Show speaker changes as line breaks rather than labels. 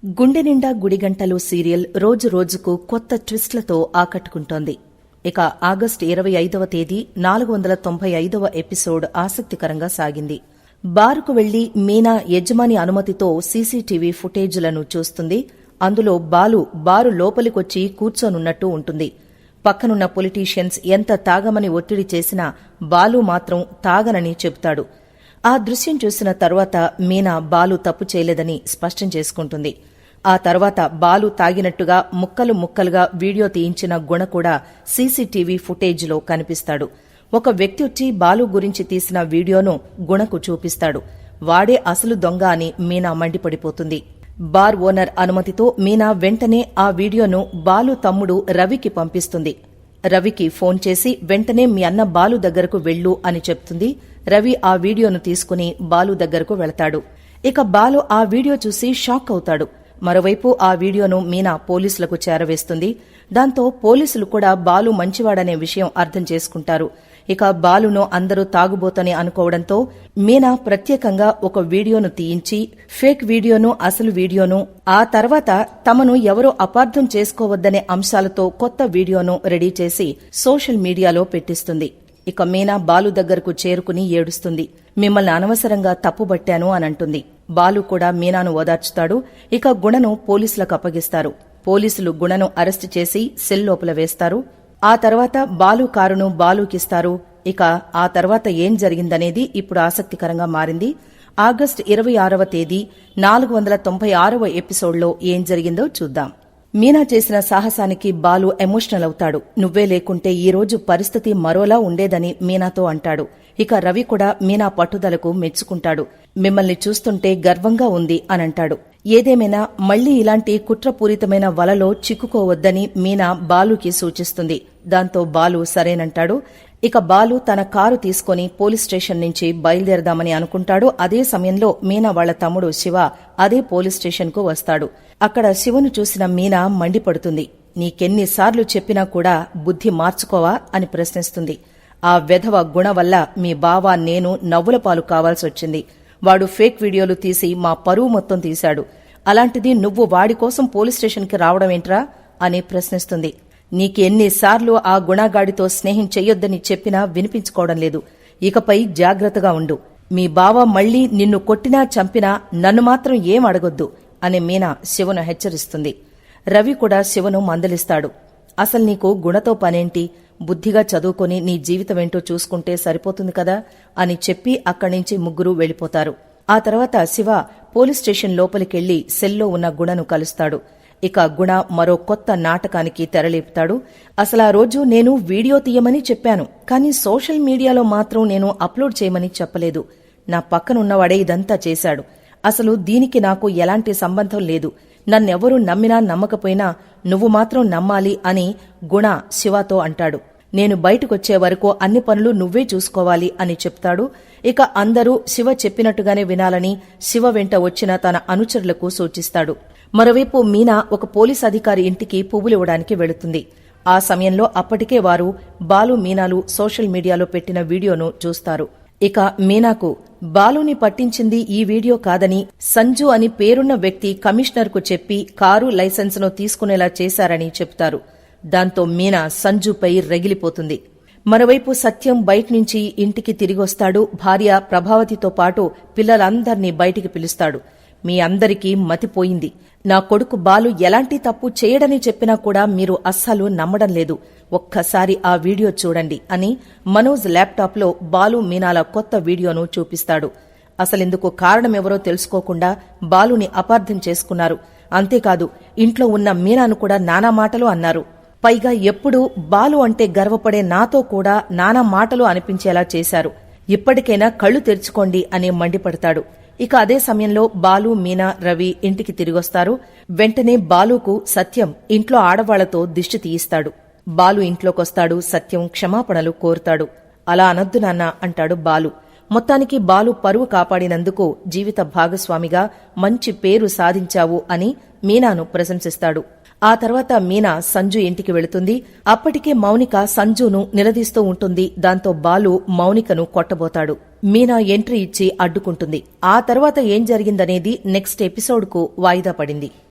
గుండె నిండా గుడిగంటలు సీరియల్ రోజు రోజుకు కొత్త ట్విస్టులతో ఆకట్టుకుంటోంది. ఇక ఆగస్టు 25వ తేదీ 495వ ఎపిసోడ్ ఆసక్తికరంగా సాగింది. బారుకు వెళ్లి మీనా యజమాని అనుమతితో సీసీటీవీ ఫుటేజీలను చూస్తుంది. అందులో బారు లోపలికొచ్చి కూర్చోనున్నట్టు ఉంటుంది. పక్కనున్న పొలిటీషియన్స్ ఎంత తాగమని ఒత్తిడి చేసినా బాలు మాత్రం తాగనని చెబుతాడు. ఆ దృశ్యం చూసిన తర్వాత మీనా బాలు తప్పు చేయలేదని స్పష్టం చేసుకుంటుంది. ఆ తర్వాత బాలు తాగినట్టుగా ముక్కలు ముక్కలుగా వీడియో తీయించిన గుణ కూడా సీసీటీవీ ఫుటేజ్లో కనిపిస్తాడు. ఒక వ్యక్తి వచ్చి బాలు గురించి తీసిన వీడియోను గుణకు చూపిస్తాడు. వాడే అసలు దొంగ అని మీనా మండిపడిపోతుంది. బార్ ఓనర్ అనుమతితో మీనా వెంటనే ఆ వీడియోను బాలు తమ్ముడు రవికి పంపిస్తుంది. రవికి ఫోన్ చేసి వెంటనే మీ అన్న బాలు దగ్గరకు వెళ్ళు అని చెప్తుంది. రవి ఆ వీడియోను తీసుకుని బాలు దగ్గరకు వెళతాడు. ఇక బాలు ఆ వీడియో చూసి షాక్ అవుతాడు. మరోవైపు ఆ వీడియోను మీనా పోలీసులకు చేరవేస్తుంది. దాంతో పోలీసులు కూడా బాలు మంచివాడనే విషయం అర్థం చేసుకుంటారు. ఇక బాలును అందరూ తాగుబోతని అనుకోవడంతో మీనా ప్రత్యేకంగా ఒక వీడియోను తీయించి ఫేక్ వీడియోను అసలు వీడియోను ఆ తర్వాత తమను ఎవరో అపార్థం చేసుకోవద్దనే అంశాలతో కొత్త వీడియోను రెడీ చేసి సోషల్ మీడియాలో పెట్టిస్తుంది. ఇక మీనా బాలు దగ్గరకు చేరుకుని ఏడుస్తుంది. మిమ్మల్ని అనవసరంగా తప్పుబట్టాను అనంటుంది. బాలు కూడా మీనాను ఓదార్చుతాడు. ఇక గుణను పోలీసులకు అప్పగిస్తారు. పోలీసులు గుణను అరెస్టు చేసి సెల్ లోపల వేస్తారు. ఆ తర్వాత బాలు కారును బాలుకిస్తారు. ఇక ఆ తర్వాత ఏం జరిగిందనేది ఇప్పుడు ఆసక్తికరంగా మారింది. ఆగస్టు 26వ తేదీ 496వ ఎపిసోడ్లో ఏం జరిగిందో చూద్దాం. మీనా చేసిన సాహసానికి బాలు ఎమోషనల్ అవుతాడు. నువ్వే లేకుంటే ఈ రోజు పరిస్థితి మరోలా ఉండేదని మీనాతో అంటాడు. ఇక రవి కూడా మీనా పట్టుదలకు మెచ్చుకుంటాడు. మిమ్మల్ని చూస్తుంటే గర్వంగా ఉంది అనంటాడు. ఏదేమైనా మళ్లీ ఇలాంటి కుట్రపూరితమైన వలలో చిక్కుకోవద్దని మీనా బాలుకి సూచిస్తుంది. దాంతో బాలు సరేనంటాడు. ఇక బాలు తన కారు తీసుకుని పోలీస్ స్టేషన్ నుంచి బయలుదేరదామని అనుకుంటాడు. అదే సమయంలో మీనా వాళ్ల తమ్ముడు శివ అదే పోలీస్ స్టేషన్ కు వస్తాడు. అక్కడ శివను చూసిన మీనా మండిపడుతుంది. నీకెన్నిసార్లు చెప్పినా కూడా బుద్ధి మార్చుకోవా అని ప్రశ్నిస్తుంది. ఆ వెధవ గుణ వల్ల మీ బావ నేను నవ్వుల పాలు కావాల్సొచ్చింది. వాడు ఫేక్ వీడియోలు తీసి మా పరువు మొత్తం తీశాడు. అలాంటిది నువ్వు వాడి కోసం పోలీస్ స్టేషన్కి రావడమేంట్రా అని ప్రశ్నిస్తుంది. నీకెన్నిసార్లు ఆ గుణగాడితో స్నేహం చెయ్యొద్దని చెప్పినా వినిపించుకోవడం లేదు. ఇకపై జాగ్రత్తగా ఉండు. మీ బావ మళ్లీ నిన్ను కొట్టినా చంపినా నన్ను మాత్రం ఏం అడగొద్దు అని మీనా శివను హెచ్చరిస్తుంది. రవి కూడా శివను మందలిస్తాడు. అసలు నీకు గుణతో పనేంటి? బుద్ధిగా చదువుకొని నీ జీవితమేంటో చూసుకుంటే సరిపోతుంది కదా అని చెప్పి అక్కడ్నుంచి ముగ్గురు వెళ్లిపోతారు. ఆ తర్వాత శివ పోలీస్ స్టేషన్ లోపలికెళ్లి సెల్లో ఉన్న గుణను కలుస్తాడు. ఇక గుణ మరో కొత్త నాటకానికి తెరలేపుతాడు. అసలా రోజు నేను వీడియో తీయమని చెప్పాను, కానీ సోషల్ మీడియాలో మాత్రం నేను అప్లోడ్ చేయమని చెప్పలేదు. నా పక్కనున్నవాడే ఇదంతా చేశాడు. అసలు దీనికి నాకు ఎలాంటి సంబంధం లేదు. నన్నెవరూ నమ్మినా నమ్మకపోయినా నువ్వు మాత్రం నమ్మాలి అని గుణ శివతో అంటాడు. నేను బయటకొచ్చే వరకు అన్ని పనులు నువ్వే చూసుకోవాలి అని చెప్తాడు. ఇక అందరూ శివ చెప్పినట్టుగానే వినాలని శివ వెంట వచ్చిన తన అనుచరులకు సూచిస్తాడు. మరోవైపు మీనా ఒక పోలీస్ అధికారి ఇంటికి పువ్వులివ్వడానికి వెళుతుంది. ఆ సమయంలో అప్పటికే వారు బాలు మీనాలు సోషల్ మీడియాలో పెట్టిన వీడియోను చూస్తారు. ఇక మీనాకు బాలుని పట్టించింది ఈ వీడియో కాదని సంజు అని పేరున్న వ్యక్తి కమిషనర్కు చెప్పి కారు లైసెన్సును తీసుకునేలా చేశారని చెప్తారు. దాంతో మీనా సంజుపై రగిలిపోతుంది. మరోవైపు సత్యం బయట్నుంచి ఇంటికి తిరిగొస్తాడు. భార్య ప్రభావతితో పాటు పిల్లలందర్నీ బయటికి పిలుస్తాడు. మీ అందరికీ మతిపోయింది. నా కొడుకు బాలు ఎలాంటి తప్పు చేయడని చెప్పినా కూడా మీరు అస్సలు నమ్మడం లేదు. ఒక్కసారి ఆ వీడియో చూడండి అని మనోజ్ ల్యాప్టాప్లో బాలు మీనాల కొత్త వీడియోను చూపిస్తాడు. అసలెందుకు కారణమెవరో తెలుసుకోకుండా బాలుని అపార్థం చేసుకున్నారు. అంతేకాదు ఇంట్లో ఉన్న మీనాను కూడా నానా మాటలు అన్నారు. పైగా ఎప్పుడూ బాలు అంటే గర్వపడే నాతో కూడా నానా మాటలు అనిపించేలా చేశారు. ఇప్పటికైనా కళ్లు తెరుచుకోండి అని మండిపడతాడు. ఇక అదే సమయంలో బాలు మీనా రవి ఇంటికి తిరిగొస్తారు. వెంటనే బాలుకు సత్యం ఇంట్లో ఆడవాళ్లతో దిష్టి తీయిస్తాడు. బాలు ఇంట్లోకొస్తాడు. సత్యం క్షమాపణలు కోరుతాడు. అలా అనొద్దు నాన్న అంటాడు బాలు. మొత్తానికి బాలు పరువు కాపాడినందుకు జీవిత భాగస్వామిగా మంచి పేరు సాధించావు అని మీనాను ప్రశంసిస్తాడు. ఆ తర్వాత మీనా సంజు ఇంటికి వెళుతుంది. అప్పటికే మౌనిక సంజును నిలదీస్తూ ఉంటుంది. దాంతో బాలు మౌనికను కొట్టబోతాడు. మీనా ఎంట్రీ ఇచ్చి అడ్డుకుంటుంది. ఆ తర్వాత ఏం జరిగిందనేది నెక్స్ట్ ఎపిసోడ్కు వాయిదా పడింది.